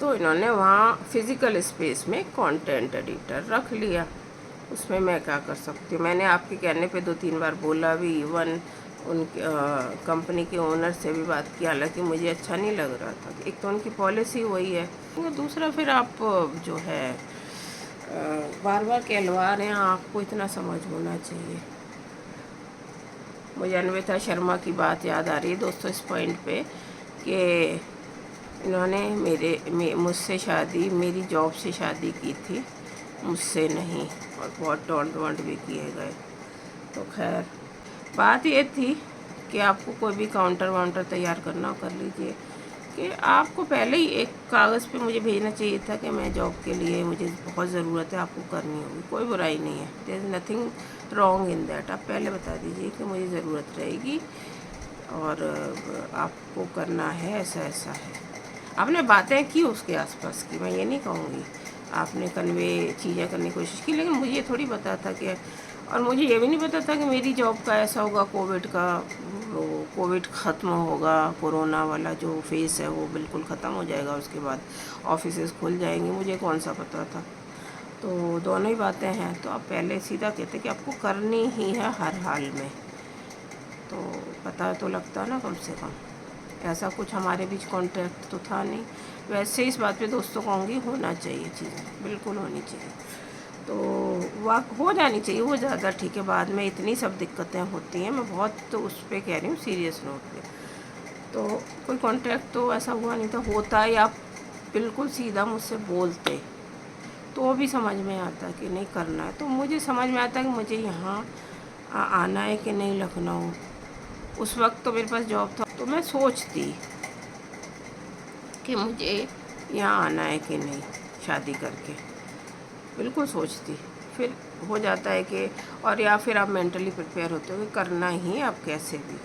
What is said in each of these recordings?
तो इन्होंने वहाँ फिज़िकल स्पेस में कंटेंट एडिटर रख लिया। उसमें मैं क्या कर सकती हूँ। मैंने आपके कहने पे 2-3 बार बोला भी, इवन उनके कंपनी के ओनर से भी बात की, हालांकि मुझे अच्छा नहीं लग रहा था। एक तो उनकी पॉलिसी वही है, दूसरा फिर आप जो है बार बार कहलवा रहे हैं, आपको इतना समझ होना चाहिए। मुझे अन्विता शर्मा की बात याद आ रही है दोस्तों इस पॉइंट पे कि इन्होंने मुझसे शादी, मेरी जॉब से शादी की थी, मुझसे नहीं, और बहुत टॉन्ट वॉन्ट भी किए गए। तो खैर बात ये थी कि आपको कोई भी काउंटर वाउंटर तैयार करना हो कर लीजिए, कि आपको पहले ही एक कागज़ पे मुझे भेजना चाहिए था कि मैं जॉब के लिए, मुझे बहुत ज़रूरत है, आपको करनी होगी। कोई बुराई नहीं है, there is nothing wrong in that. आप पहले बता दीजिए कि मुझे ज़रूरत रहेगी और आपको करना है, ऐसा ऐसा है। आपने बातें की उसके आसपास की, मैं ये नहीं कहूँगी, आपने कन्वे चीज़ें करने की कोशिश की, लेकिन मुझे ये थोड़ी पता था कि, और मुझे ये भी नहीं पता था कि मेरी जॉब का ऐसा होगा, कोविड का, वो कोविड ख़त्म होगा, कोरोना वाला जो फेस है वो बिल्कुल ख़त्म हो जाएगा, उसके बाद ऑफिसेज़ खुल जाएंगे, मुझे कौन सा पता था। तो दोनों ही बातें हैं। तो आप पहले सीधा कहते कि आपको करनी ही है हर हाल में, तो पता तो लगता ना कम से कम। ऐसा कुछ हमारे बीच कॉन्ट्रैक्ट तो था नहीं। वैसे इस बात पे दोस्तों कहूँगी, होना चाहिए चीज़ें, बिल्कुल होनी चाहिए। तो वाक हो जानी चाहिए वो ज़्यादा ठीक है। बाद में इतनी सब दिक्कतें होती हैं, मैं बहुत तो उस पर कह रही हूँ सीरियस नोट पे। तो कोई कॉन्ट्रैक्ट तो ऐसा हुआ नहीं था। होता है आप बिल्कुल सीधा मुझसे बोलते तो भी समझ में आता कि नहीं करना है। तो मुझे समझ में आता कि मुझे यहाँ आना है कि नहीं लखनऊ। उस वक्त तो मेरे पास जॉब था, तो मैं सोचती कि मुझे यहाँ आना है कि नहीं शादी करके, बिल्कुल सोचती। फिर हो जाता है कि, और या फिर आप मेंटली प्रिपेयर होते हो कि करना ही अब कैसे भी।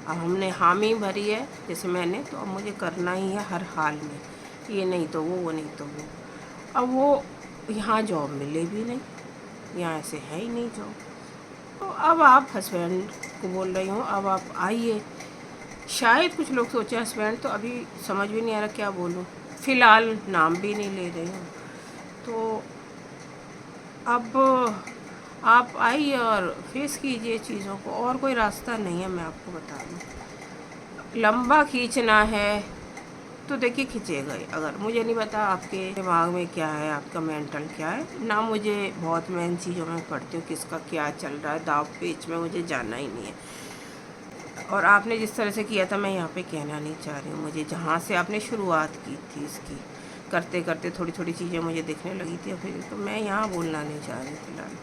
अब हमने हामी भरी है जैसे मैंने, तो अब मुझे करना ही है हर हाल में, ये नहीं तो वो नहीं तो वो। अब वो यहाँ जॉब मिले भी नहीं, यहाँ ऐसे है ही नहीं जॉब। तो अब आप हस्बैंड को बोल रही हूँ, अब आप आइए। शायद कुछ लोग सोचे हस्बैंड, तो अभी समझ भी नहीं आ रहा क्या बोलूँ, फ़िलहाल नाम भी नहीं ले रही हूँ। तो अब आप आइए और फेस कीजिए चीज़ों को, और कोई रास्ता नहीं है, मैं आपको बता दूँ। लंबा खींचना है तो देखिए खींचेगा ही। अगर मुझे नहीं पता आपके दिमाग में क्या है, आपका मेंटल क्या है ना, मुझे बहुत मैं इन चीज़ों में पढ़ती हूँ, किसका क्या चल रहा है, दाव पेच में मुझे जानना ही नहीं है। और आपने जिस तरह से किया था, मैं यहाँ पे कहना नहीं चाह रही हूँ। मुझे जहाँ से आपने शुरुआत की थी इसकी, करते करते थोड़ी थोड़ी चीज़ें मुझे दिखने लगी थी, फिर तो मैं यहाँ बोलना नहीं चाह रही फ़िलहाल।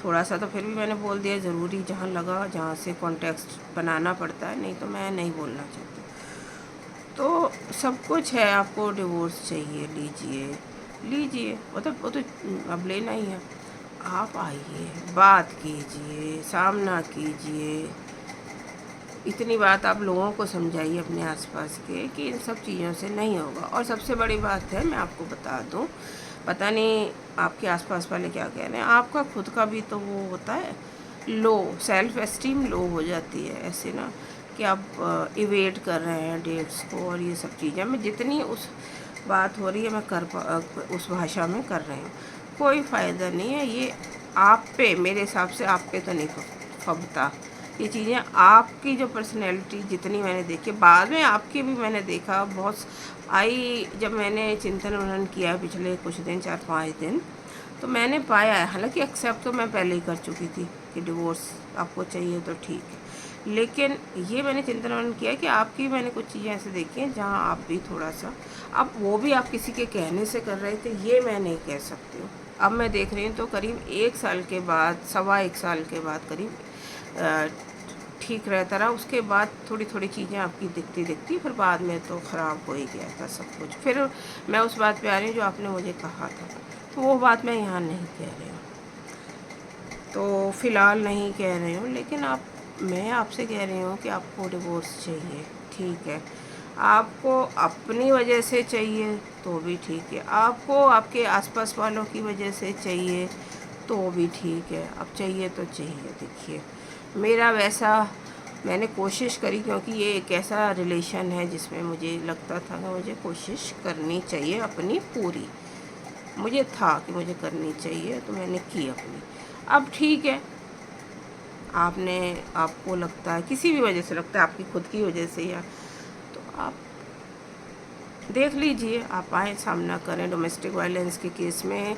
थोड़ा सा तो फिर भी मैंने बोल दिया, ज़रूरी जहाँ लगा, जहाँ से कॉन्टेक्स्ट बनाना पड़ता है, नहीं तो मैं नहीं बोलना चाहती। तो सब कुछ है, आपको डिवोर्स चाहिए, लीजिए लीजिए, वो तो अब लेना ही है। आप आइए, बात कीजिए, सामना कीजिए। इतनी बात आप लोगों को समझाइए अपने आसपास के कि इन सब चीज़ों से नहीं होगा। और सबसे बड़ी बात है, मैं आपको बता दूं, पता नहीं आपके आसपास वाले क्या कह रहे हैं, आपका खुद का भी तो वो होता है लो, सेल्फ एस्टीम लो हो जाती है ऐसे ना, कि आप इवेट कर रहे हैं डेट्स को और ये सब चीज़ें। मैं जितनी उस बात हो रही है मैं उस भाषा में कर रही हूँ, कोई फ़ायदा नहीं है। ये आप पे, मेरे हिसाब से आप पे तो नहीं फबता ये चीज़ें। आपकी जो पर्सनैलिटी जितनी मैंने देखी, बाद में आपकी भी मैंने देखा बहुत आई, जब मैंने चिंतन मनन किया पिछले कुछ दिन, 4-5 दिन, तो मैंने पाया है, हालांकि एक्सेप्ट तो मैं पहले ही कर चुकी थी कि डिवोर्स आपको चाहिए तो ठीक है, लेकिन ये मैंने चिंतन मनन किया कि आपकी मैंने कुछ चीज़ें ऐसे देखी हैं जहाँ आप भी थोड़ा सा, अब वो भी आप किसी के कहने से कर रहे थे, ये मैं नहीं कह सकती हूँ। अब मैं देख रही हूँ तो करीब 1 साल के बाद, 1.25 साल के बाद करीब ठीक रहता रहा। उसके बाद थोड़ी थोड़ी चीज़ें आपकी दिखती दिखती, फिर बाद में तो ख़राब हो ही गया था सब कुछ। फिर मैं उस बात पे आ रही हूँ जो आपने मुझे कहा था, तो वो बात मैं यहाँ नहीं कह रही हूँ, तो फ़िलहाल नहीं कह रही हूँ। लेकिन मैं आपसे कह रही हूँ कि आपको डिवोर्स चाहिए, ठीक है। आपको अपनी वजह से चाहिए तो भी ठीक है, आपको आपके आसपास वालों की वजह से चाहिए तो भी ठीक है। अब चाहिए तो चाहिए। देखिए, मेरा वैसा मैंने कोशिश करी, क्योंकि ये एक ऐसा रिलेशन है जिसमें मुझे लगता था कि मुझे कोशिश करनी चाहिए अपनी पूरी, मुझे था कि मुझे करनी चाहिए, तो मैंने की अपनी। अब ठीक है, आपको लगता है किसी भी वजह से, लगता है आपकी खुद की वजह से, या तो आप देख लीजिए, आप आएँ, सामना करें। डोमेस्टिक वायलेंस के केस में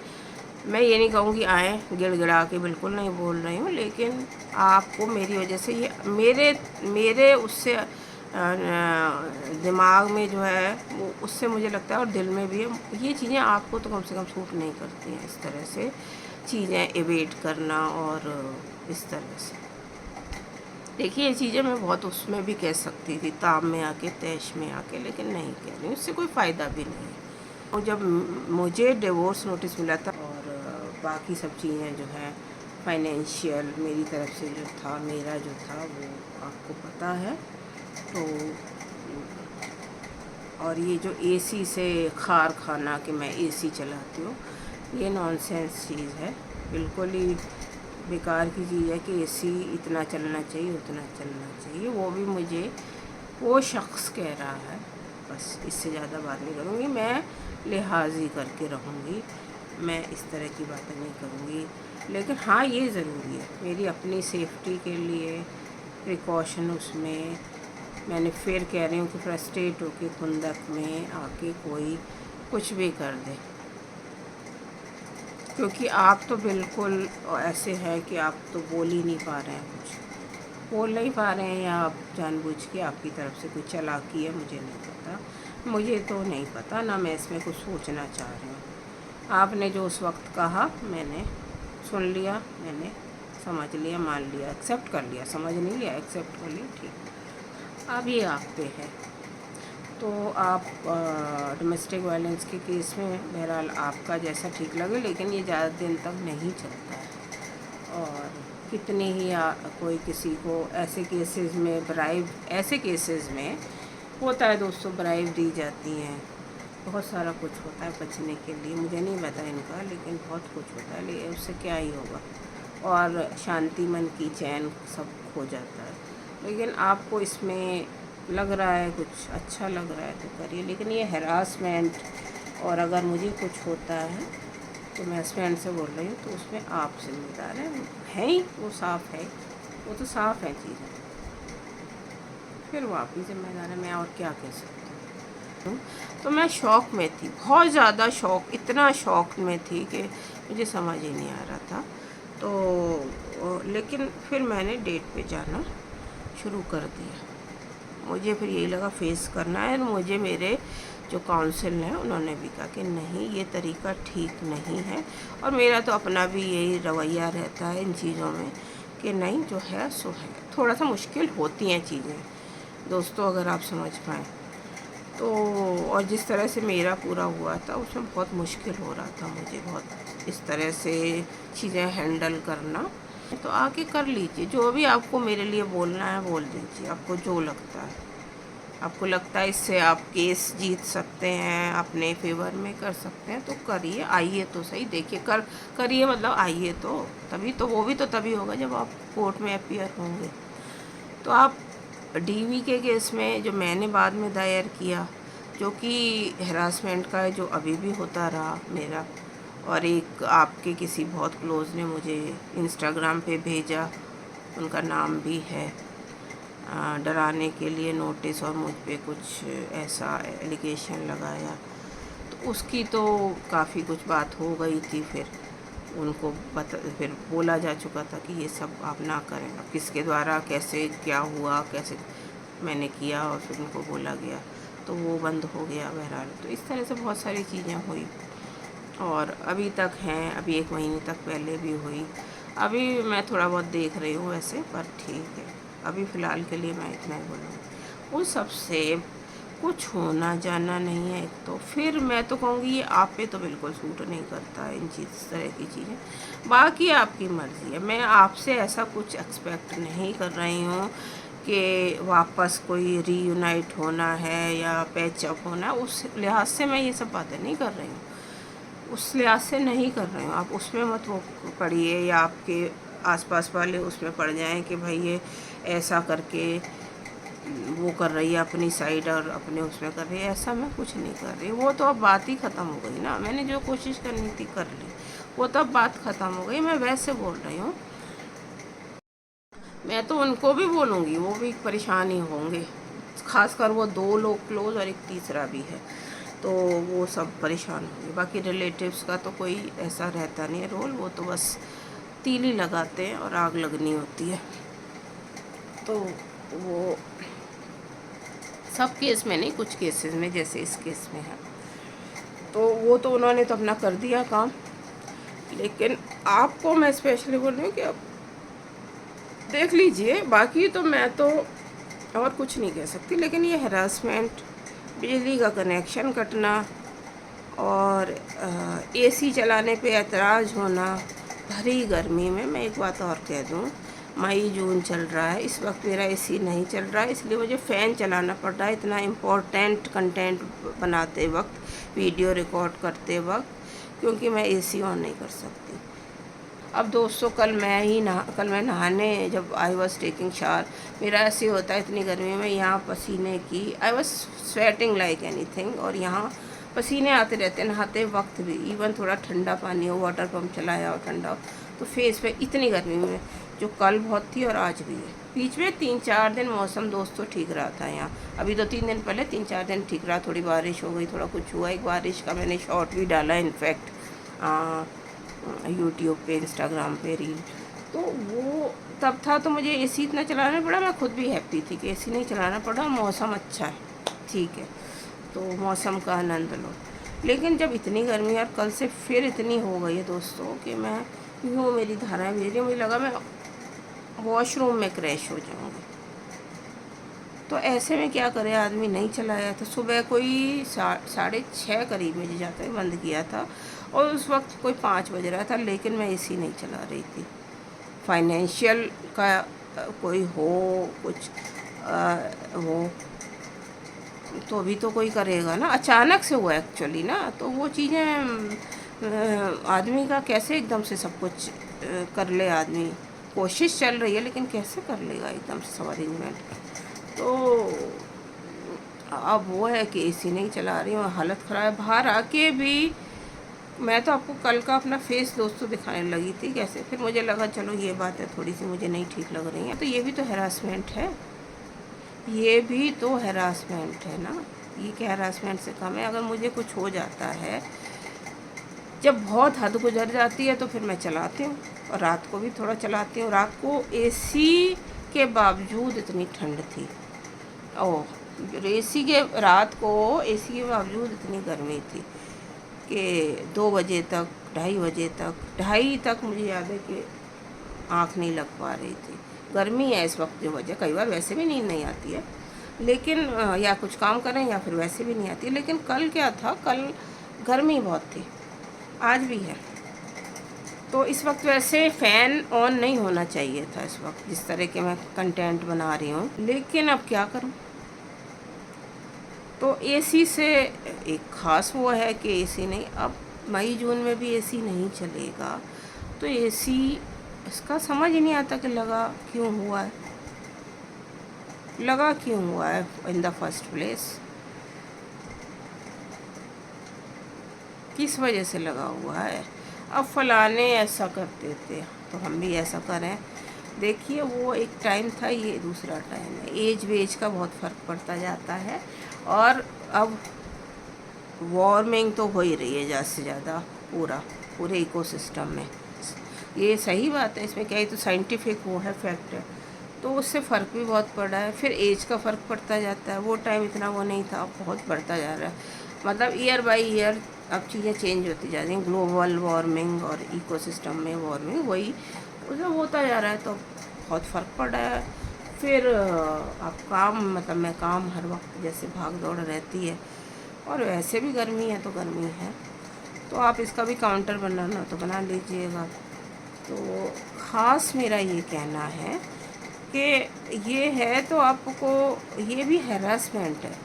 मैं ये नहीं कहूँगी आएँ गिड़गिड़ा के, बिल्कुल नहीं बोल रही हूँ, लेकिन आपको मेरी वजह से ये मेरे मेरे उससे दिमाग में जो है वो, उससे मुझे लगता है, और दिल में भी है, ये चीज़ें आपको तो कम से कम सूट नहीं करती हैं, इस तरह से चीज़ें एवेट करना। और इस तरह से देखिए, ये चीज़ें मैं बहुत उसमें भी कह सकती थी, ताम में आके, तैश में आके, लेकिन नहीं कह रही, उससे कोई फ़ायदा भी नहीं है। और जब मुझे डिवोर्स नोटिस मिला था, और बाकी सब चीज़ें जो हैं फाइनेंशियल मेरी तरफ से जो था, मेरा जो था वो आपको पता है। तो और ये जो एसी से खार खाना कि मैं एसी चलाती हूँ, ये नॉनसेंस चीज़ है, बिल्कुल ही बेकार की चीज़ है कि एसी इतना चलना चाहिए, उतना चलना चाहिए। वो भी मुझे वो शख्स कह रहा है, बस इससे ज़्यादा बात नहीं करूँगी। मैं लिहाज ही करके रहूँगी, मैं इस तरह की बातें नहीं करूँगी। लेकिन हाँ, ये ज़रूरी है मेरी अपनी सेफ्टी के लिए प्रिकॉशन, उसमें मैंने फिर कह रही हूँ कि फ्रस्ट्रेट होके खुंदक में आके कोई कुछ भी कर दे, क्योंकि आप तो बिल्कुल ऐसे है कि आप तो बोल ही नहीं पा रहे हैं, कुछ बोल नहीं पा रहे हैं, या आप जानबूझ के आपकी तरफ से कोई चालाकी है, मुझे नहीं पता, मुझे तो नहीं पता, ना मैं इसमें कुछ सोचना चाह रही हूँ। आपने जो उस वक्त कहा मैंने सुन लिया, मैंने समझ लिया, मान लिया, एक्सेप्ट कर लिया, समझ नहीं लिया, एक्सेप्ट कर लिया, ठीक। अब ये आप पे है। तो आप डोमेस्टिक वायलेंस के केस में बहरहाल आपका जैसा ठीक लगे, लेकिन ये ज़्यादा दिन तक नहीं चलता है। और कितनी ही कोई किसी को ऐसे केसेस में ऐसे केसेस में होता है दोस्तों, ब्राइब दी जाती हैं, बहुत सारा कुछ होता है बचने के लिए, मुझे नहीं पता इनका, लेकिन बहुत कुछ होता है, लेकिन उससे क्या ही होगा, और शांति, मन की चैन सब खो जाता है। लेकिन आपको इसमें लग रहा है कुछ अच्छा लग रहा है तो करिए, लेकिन ये हैरासमेंट, और अगर मुझे कुछ होता है तो मैं हस्बैंड से बोल रही हूँ, तो उसमें आप जिम्मेदार हैं ही, वो साफ़ है, वो तो साफ़ है चीज़ें, फिर वो आप ही जिम्मेदार है, मैं और क्या कह सकती हूँ। तो मैं शौक़ में थी, बहुत ज़्यादा शौक़, इतना शौक़ में थी कि मुझे समझ ही नहीं आ रहा था। तो लेकिन फिर मैंने डेट पे जाना शुरू कर दिया, मुझे फिर यही लगा फेस करना है। मुझे मेरे जो काउंसिल हैं उन्होंने भी कहा कि नहीं, ये तरीका ठीक नहीं है, और मेरा तो अपना भी यही रवैया रहता है इन चीज़ों में कि नहीं, जो है सो है। थोड़ा सा मुश्किल होती हैं चीज़ें दोस्तों, अगर आप समझ पाएँ तो। और जिस तरह से मेरा पूरा हुआ था उसमें बहुत मुश्किल हो रहा था मुझे, बहुत इस तरह से चीज़ें हैंडल करना। तो आके कर लीजिए, जो भी आपको मेरे लिए बोलना है बोल दीजिए, आपको जो लगता है, आपको लगता है इससे आप केस जीत सकते हैं, अपने फेवर में कर सकते हैं, तो करिए, आइए तो सही, देखिए, करिए, मतलब आइए तो, तभी तो, वो भी तो तभी होगा जब आप कोर्ट में अपीयर होंगे। तो आप डीवी के केस में जो मैंने बाद में दायर किया, जो कि हैरासमेंट का है, जो अभी भी होता रहा मेरा, और एक आपके किसी बहुत क्लोज़ ने मुझे इंस्टाग्राम पे भेजा, उनका नाम भी है, डराने के लिए नोटिस, और मुझ पे कुछ ऐसा एलिगेशन लगाया, तो उसकी तो काफ़ी कुछ बात हो गई थी। फिर उनको फिर बोला जा चुका था कि ये सब आप ना करें, अब किसके द्वारा कैसे क्या हुआ, कैसे मैंने किया, और फिर उनको बोला गया, तो वो बंद हो गया बहरहाल। तो इस तरह से बहुत सारी चीज़ें हुई, और अभी तक हैं, अभी 1 महीने तक पहले भी हुई। अभी मैं थोड़ा बहुत देख रही हूँ वैसे, पर ठीक है, अभी फ़िलहाल के लिए मैं इतना ही बोलूँगी। उन सबसे कुछ होना जाना नहीं है एक तो, फिर मैं तो कहूँगी ये आप पे तो बिल्कुल सूट नहीं करता है इस तरह की चीज़ें, बाकी आपकी मर्ज़ी है। मैं आपसे ऐसा कुछ एक्सपेक्ट नहीं कर रही हूँ कि वापस कोई रीयूनाइट होना है या पैचअप होना है, उस लिहाज से मैं ये सब बातें नहीं कर रही हूँ, उस लिहाज से नहीं कर रही हूँ। आप उसमें मत वो पड़िए, या आपके आसपास वाले उसमें पड़ जाएं कि भाई ये ऐसा करके वो कर रही है अपनी साइड और अपने उसमें कर रही है, ऐसा मैं कुछ नहीं कर रही। वो तो अब बात ही ख़त्म हो गई ना, मैंने जो कोशिश करनी थी कर ली, वो तो अब बात ख़त्म हो गई। मैं वैसे बोल रही हूँ, मैं तो उनको भी बोलूँगी, वो भी परेशान ही होंगे, खासकर वो 2 लोग क्लोज और एक तीसरा भी है, तो वो सब परेशान होंगे। बाकी रिलेटिव्स का तो कोई ऐसा रहता नहीं है रोल, वो तो बस तीली लगाते हैं और आग लगनी होती है। तो वो सब केस में नहीं, कुछ केसेस में, जैसे इस केस में है, तो वो तो उन्होंने तो अपना कर दिया काम। लेकिन आपको मैं स्पेशली बोल रही हूँ कि अब देख लीजिए। बाकी तो मैं तो और कुछ नहीं कह सकती, लेकिन ये हरासमेंट, बिजली का कनेक्शन कटना और एसी चलाने पे ऐतराज़ होना भरी गर्मी में। मैं एक बात और कह दूँ, मई जून चल रहा है, इस वक्त मेरा एसी नहीं चल रहा है, इसलिए मुझे फ़ैन चलाना पड़ रहा है इतना इम्पोर्टेंट कंटेंट बनाते वक्त, वीडियो रिकॉर्ड करते वक्त, क्योंकि मैं एसी ऑन नहीं कर सकती। अब दोस्तों, कल मैं नहाने जब आई वॉज टेकिंग शावर, मेरा ऐसे होता है इतनी गर्मी में, यहाँ पसीने की, I was sweating like anything, और यहाँ पसीने आते रहते हैं नहाते वक्त भी। इवन थोड़ा ठंडा पानी हो, वाटर पम्प चलाया हो ठंडा हो, तो फेस पे इतनी गर्मी में, जो कल बहुत थी और आज भी है। बीच में 3-4 दिन मौसम दोस्तों ठीक रहा था यहाँ, अभी 2-3 दिन पहले 3-4 दिन ठीक रहा, थोड़ी बारिश हो गई, थोड़ा कुछ हुआ। एक बारिश का मैंने शॉर्ट भी डाला इनफैक्ट यूट्यूब पे, इंस्टाग्राम पे रील, तो वो तब था। तो मुझे एसी इतना चलाना पड़ा, मैं खुद भी हैप्पी थी कि एसी नहीं चलाना पड़ा, मौसम अच्छा है, ठीक है, तो मौसम का आनंद लो। लेकिन जब इतनी गर्मी और कल से फिर इतनी हो गई है दोस्तों कि मैं यूँ, मेरी धाराएं बह रही, मुझे लगा मैं वॉशरूम में क्रैश हो जाऊँगी। तो ऐसे में क्या करे आदमी, नहीं चलाया। तो सुबह कोई 6:30 करीब मुझे जाता है बंद किया था, और उस वक्त कोई 5 बज रहा था, लेकिन मैं एसी नहीं चला रही थी। फाइनेंशियल का कोई हो कुछ हो तो भी तो कोई करेगा ना, अचानक से हुआ एक्चुअली ना, तो वो चीज़ें आदमी का कैसे एकदम से सब कुछ कर ले आदमी। कोशिश चल रही है, लेकिन कैसे कर लेगा एकदम से सब अरेंजमेंट। तो अब वो है कि एसी नहीं चला रही हूँ, हालत ख़राब है। बाहर आके भी मैं तो आपको कल का अपना फेस दोस्तों दिखाने लगी थी कैसे, फिर मुझे लगा चलो ये बात है थोड़ी सी मुझे नहीं ठीक लग रही है, तो ये भी तो हैरासमेंट है, ये भी तो हैरासमेंट है ना। ये क्या हैरासमेंट से कम है? अगर मुझे कुछ हो जाता है, जब बहुत हद गुजर जाती है, तो फिर मैं चलाती हूँ, और रात को भी थोड़ा चलाती हूँ। रात को एसी के बावजूद इतनी ठंड थी, रात को एसी के बावजूद इतनी गर्मी थी कि 2 बजे तक, 2:30 बजे तक, 2:30 तक मुझे याद है कि आँख नहीं लग पा रही थी। गर्मी है इस वक्त जो वजह, कई बार वैसे भी नींद नहीं आती है, लेकिन या कुछ काम करें या फिर वैसे भी नहीं आती। लेकिन कल क्या था, कल गर्मी बहुत थी, आज भी है। तो इस वक्त वैसे फ़ैन ऑन नहीं होना चाहिए था इस वक्त, जिस तरह के मैं कंटेंट बना रही हूँ, लेकिन अब क्या करूँ। तो एसी से एक ख़ास वो है कि एसी नहीं, अब मई जून में भी एसी नहीं चलेगा, तो एसी इसका समझ ही नहीं आता कि लगा क्यों हुआ है, लगा क्यों हुआ है इन द फर्स्ट प्लेस, किस वजह से लगा हुआ है। अब फलाने ऐसा करते थे तो हम भी ऐसा करें। देखिए, वो एक टाइम था, ये दूसरा टाइम है। एज वेज का बहुत फ़र्क पड़ता जाता है, और अब वार्मिंग तो हो ही रही है ज़्यादा से ज़्यादा पूरे इकोसिस्टम में। ये सही बात है, इसमें क्या है, तो साइंटिफिक वो है, फैक्ट है। तो उससे फ़र्क भी बहुत पड़ रहा है। फिर एज का फ़र्क पड़ता जाता है, वो टाइम इतना वो नहीं था, अब बहुत बढ़ता जा रहा है। मतलब ईयर बाय ईयर अब चीज़ें चेंज होती जा रही हैं। ग्लोबल वार्मिंग और इकोसिस्टम में वार्मिंग, वही उसमें होता जा रहा है, तो बहुत फ़र्क पड़ रहा है। फिर अब काम, मतलब मैं काम हर वक्त जैसे भाग दौड़ रहती है, और वैसे भी गर्मी है तो गर्मी है, तो आप इसका भी काउंटर बनाना तो बना लीजिएगा। तो ख़ास मेरा ये कहना है कि ये है, तो आपको ये भी हैरासमेंट है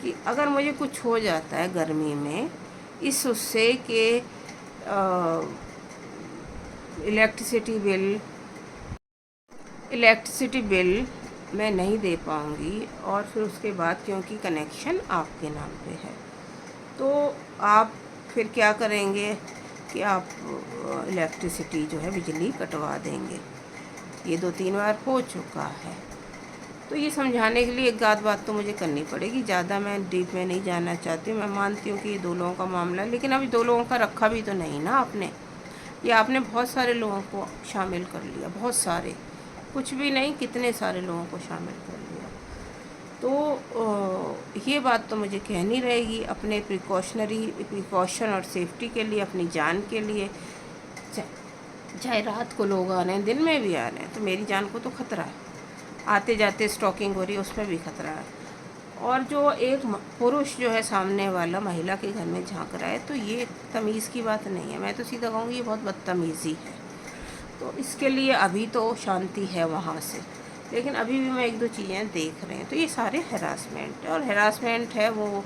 कि अगर मुझे कुछ हो जाता है गर्मी में, इस उससे कि इलेक्ट्रिसिटी बिल, इलेक्ट्रिसिटी बिल मैं नहीं दे पाऊँगी, और फिर उसके बाद क्योंकि कनेक्शन आपके नाम पे है, तो आप फिर क्या करेंगे कि आप इलेक्ट्रिसिटी जो है बिजली कटवा देंगे। ये 2-3 बार हो चुका है। तो ये समझाने के लिए एक आध बात तो मुझे करनी पड़ेगी, ज़्यादा मैं डीप में नहीं जाना चाहती। मैं मानती हूँ कि ये 2 लोगों का मामला है, लेकिन अभी 2 लोगों का रखा भी तो नहीं ना आपने। ये आपने बहुत सारे लोगों को शामिल कर लिया, बहुत सारे, कुछ भी नहीं, कितने सारे लोगों को शामिल कर लिया। तो ये बात तो मुझे कहनी रहेगी, अपने प्रिकॉशन और सेफ्टी के लिए, अपनी जान के लिए। चाहे रात को लोग आ रहे हैं, दिन में भी आ रहे हैं, तो मेरी जान को तो खतरा है। आते जाते स्टॉकिंग हो रही है, उसमें भी खतरा है। और जो एक पुरुष जो है सामने वाला महिला के घर में झांक रहा है, तो ये तमीज़ की बात नहीं है। मैं तो सीधा कहूँगी ये बहुत बदतमीज़ी है। तो इसके लिए अभी तो शांति है वहाँ से, लेकिन अभी भी मैं 1-2 चीज़ें देख रहे हैं। तो ये सारे हैरासमेंट है, और हैरासमेंट है वो।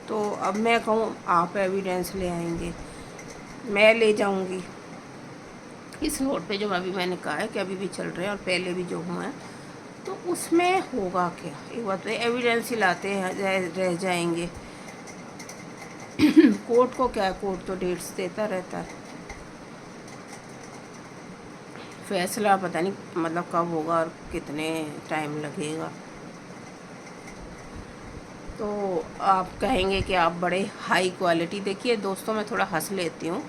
तो अब मैं कहूँ आप एविडेंस ले आएंगे, मैं ले जाऊँगी इस नोट पे जो अभी मैंने कहा है कि अभी भी चल रहे हैं और पहले भी जो हुआ है, तो उसमें होगा क्या? एक बात तो एविडेंस ही लाते हैं रह जाएंगे। कोर्ट को क्या है, कोर्ट तो डेट्स देता रहता है। फैसला पता नहीं मतलब कब होगा और कितने टाइम लगेगा। तो आप कहेंगे कि आप बड़े हाई क्वालिटी, देखिए दोस्तों मैं थोड़ा हंस लेती हूँ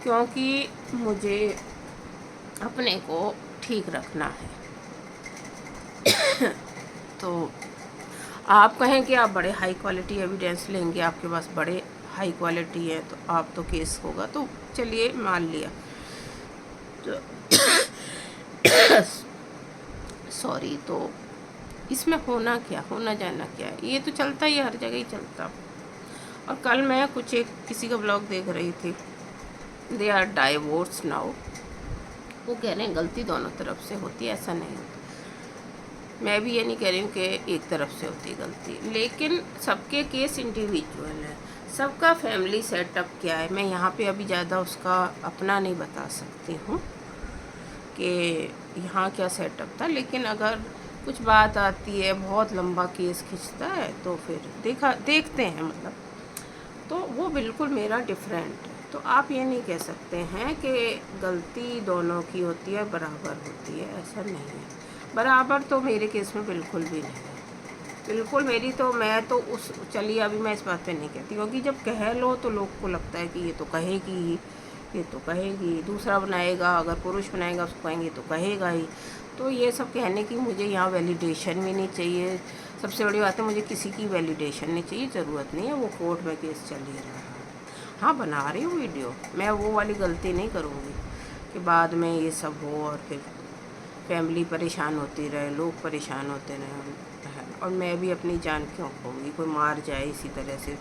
क्योंकि मुझे अपने को ठीक रखना है। तो आप कहें कि आप बड़े हाई क्वालिटी एविडेंस लेंगे, आपके पास बड़े हाई क्वालिटी है, तो आप तो केस होगा, तो चलिए मान लिया। तो सॉरी, तो इसमें होना क्या, होना जाना क्या है, ये तो चलता ही, हर जगह ही चलता। और कल मैं किसी का ब्लॉग देख रही थी, दे आर डाइवोर्स नाउ। वो कह रहे हैं गलती दोनों तरफ से होती है, ऐसा नहीं होता। मैं भी ये नहीं कह रही हूँ कि एक तरफ से होती गलती, लेकिन सबके केस इंडिविजुअल है, सबका फैमिली सेटअप क्या है। मैं यहाँ पे अभी ज़्यादा उसका अपना नहीं बता सकती हूँ कि यहाँ क्या सेटअप था, लेकिन अगर कुछ बात आती है, बहुत लंबा केस खिंचता है, तो फिर देखते हैं मतलब, तो वो बिल्कुल मेरा डिफरेंट है। तो आप ये नहीं कह सकते हैं कि गलती दोनों की होती है, बराबर होती है, ऐसा नहीं है। बराबर तो मेरे केस में बिल्कुल भी नहीं है, बिल्कुल मेरी तो, मैं तो उस, चलिए अभी मैं इस बात पे नहीं कहती, क्योंकि जब कह लो तो लोग को लगता है कि ये तो कहेगी, ये तो कहेगी, दूसरा बनाएगा, अगर पुरुष बनाएगा उसको कहेंगे तो कहेगा ही। तो ये सब कहने की मुझे यहाँ वैलिडेशन भी नहीं चाहिए। सबसे बड़ी बात है, मुझे किसी की वैलिडेशन नहीं चाहिए, ज़रूरत नहीं है। वो कोर्ट में केस चल ही रहा है। हाँ, बना रही हूँ वीडियो, मैं वो वाली गलती नहीं करूँगी कि बाद में ये सब हो और फिर फैमिली परेशान होती रहे, लोग परेशान होते रहे, और मैं भी अपनी जान क्यों खोऊंगी, कोई मार जाए इसी तरह से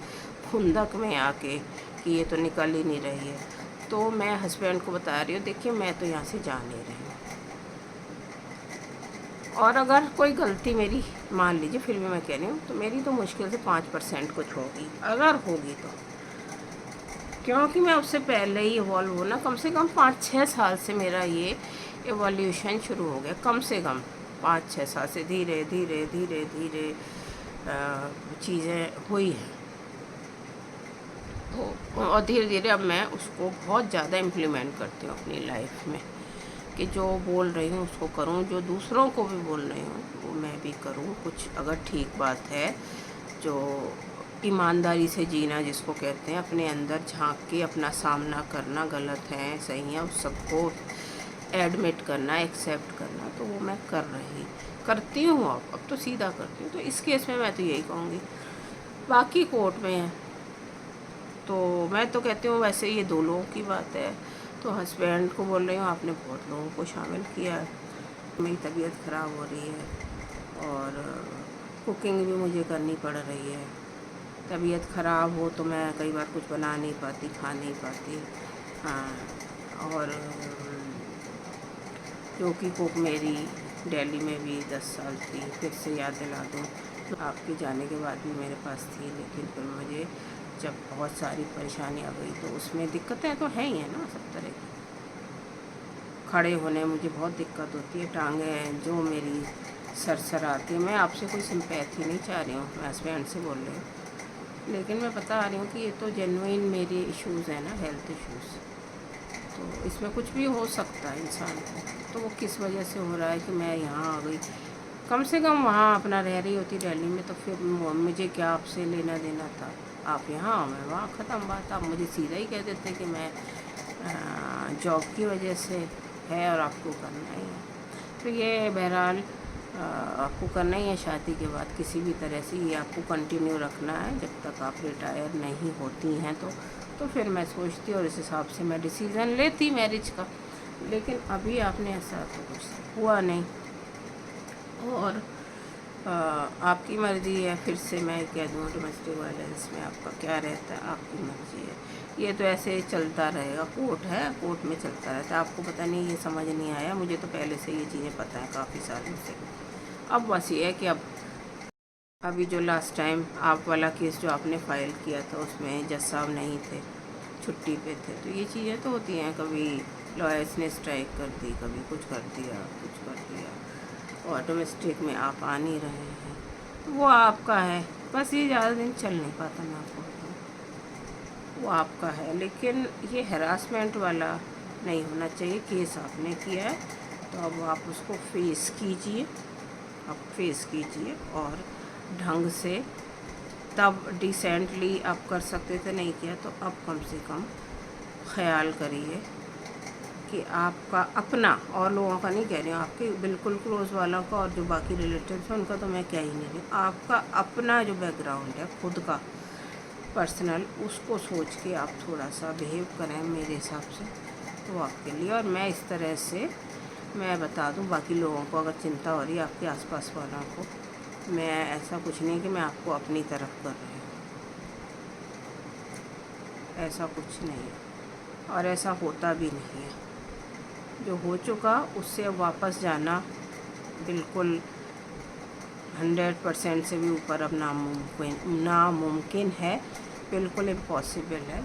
खुंदक में आके कि ये तो निकल ही नहीं रही है। तो मैं हस्बैंड को बता रही हूँ, देखिए मैं तो यहाँ से जा नहीं रही हूँ, और अगर कोई गलती मेरी मान लीजिए, फिर भी मैं कह रही हूँ, तो मेरी तो मुश्किल से 5% कुछ होगी, अगर होगी तो, क्योंकि मैं उससे पहले ही इवॉल्व होना, कम से कम 5-6 साल से मेरा ये एवोल्यूशन शुरू हो गया, कम से कम 5-6 साल से धीरे धीरे धीरे धीरे चीज़ें हुई हैं। तो और धीरे धीरे अब मैं उसको बहुत ज़्यादा इम्प्लीमेंट करती हूँ अपनी लाइफ में, कि जो बोल रही हूँ उसको करूँ, जो दूसरों को भी बोल रही हूँ वो मैं भी करूँ। कुछ अगर ठीक बात है, जो ईमानदारी से जीना जिसको कहते हैं, अपने अंदर झांक के अपना सामना करना, गलत है सही है, उस सबको एडमिट करना, एक्सेप्ट करना, तो वो मैं करती हूँ। अब तो सीधा करती हूँ। तो इस केस में मैं तो यही कहूँगी, बाकी कोर्ट में है तो मैं तो कहती हूँ, वैसे ये 2 लोगों की बात है। तो हस्बैंड को बोल रही हूँ, आपने बहुत लोगों को शामिल किया है, मेरी तबीयत ख़राब हो रही है और कुकिंग भी मुझे करनी पड़ रही है। तबीयत ख़राब हो तो मैं कई बार कुछ बना नहीं पाती, खा नहीं पाती। हाँ, और जो कि कुक मेरी दिल्ली में भी 10 साल थी, फिर से याद दिला दूँ, तो आपके जाने के बाद भी मेरे पास थी, लेकिन फिर मुझे जब बहुत सारी परेशानी आ गई तो उसमें दिक्कतें तो हैं ही है ना, सब तरह की। खड़े होने में मुझे बहुत दिक्कत होती है, टांगें जो मेरी सरसर आती है। मैं आपसे कोई सिंपैथी नहीं चाह रही हूँ, मैं हस्बैंड से बोल रही हूँ, लेकिन मैं बता रही हूँ कि ये तो जेन्युइन मेरे इश्यूज़ हैं ना, हेल्थ इश्यूज़। तो इसमें कुछ भी हो सकता है इंसान को, तो वो किस वजह से हो रहा है कि मैं यहाँ आ गई। कम से कम वहाँ अपना रह रही होती दिल्ली में, तो फिर मुझे क्या आपसे लेना देना था। आप यहाँ आओ, मैं वहाँ, ख़त्म बात। आप मुझे सीधा ही कह देते कि मैं जॉब की वजह से है और आपको करना ही है। तो ये बहरहाल आपको करना ही है शादी के बाद किसी भी तरह से, ये आपको कंटिन्यू रखना है जब तक आप रिटायर नहीं होती हैं। तो फिर मैं सोचती और इस हिसाब से मैं डिसीज़न लेती मैरिज का। लेकिन अभी आपने ऐसा तो कुछ हुआ नहीं, और आपकी मर्ज़ी है। फिर से मैं कह दूँ, डोमेस्टिक वायलेंस में आपका क्या रहता है, आपकी मर्ज़ी है। ये तो ऐसे चलता रहेगा, कोर्ट है, कोर्ट में चलता रहता है। आपको पता नहीं, ये समझ नहीं आया, मुझे तो पहले से ये चीज़ें पता है काफ़ी सालों से। अब बस ये है कि अब अभी जो लास्ट टाइम आप वाला केस जो आपने फ़ाइल किया था, उसमें जज साहब नहीं थे, छुट्टी पे थे। तो ये चीज़ें तो होती हैं, कभी लॉयर्स ने स्ट्राइक कर दी, कभी कुछ कर दिया, कुछ कर दिया, और डोमेस्टिक में आप आ नहीं रहे हैं, तो वो आपका है। बस ये ज़्यादा दिन चल नहीं पाता, मैं आपको बताऊँ, वो आपका है। लेकिन ये हरासमेंट वाला नहीं होना चाहिए। केस आपने किया है तो अब आप उसको फेस कीजिए, आप फेस कीजिए, और ढंग से, तब डिसेंटली आप कर सकते थे, नहीं किया तो अब कम से कम ख्याल करिए कि आपका अपना, और लोगों का नहीं कह रही हूँ, आपके बिल्कुल क्लोज़ वालों का और जो बाकी रिलेटिव्स हैं उनका तो मैं कह ही नहीं रही, आपका अपना जो बैकग्राउंड है खुद का पर्सनल, उसको सोच के आप थोड़ा सा बिहेव करें मेरे हिसाब से, तो आपके लिए। और मैं इस तरह से मैं बता दूं बाकी लोगों को, अगर चिंता हो रही है आपके आसपास वालों को, मैं ऐसा कुछ नहीं कि मैं आपको अपनी तरफ कर रही हूँ, ऐसा कुछ नहीं है, और ऐसा होता भी नहीं है। जो हो चुका उससे अब वापस जाना बिल्कुल 100% से भी ऊपर अब नामुमकिन है, बिल्कुल इम्पॉसिबल है।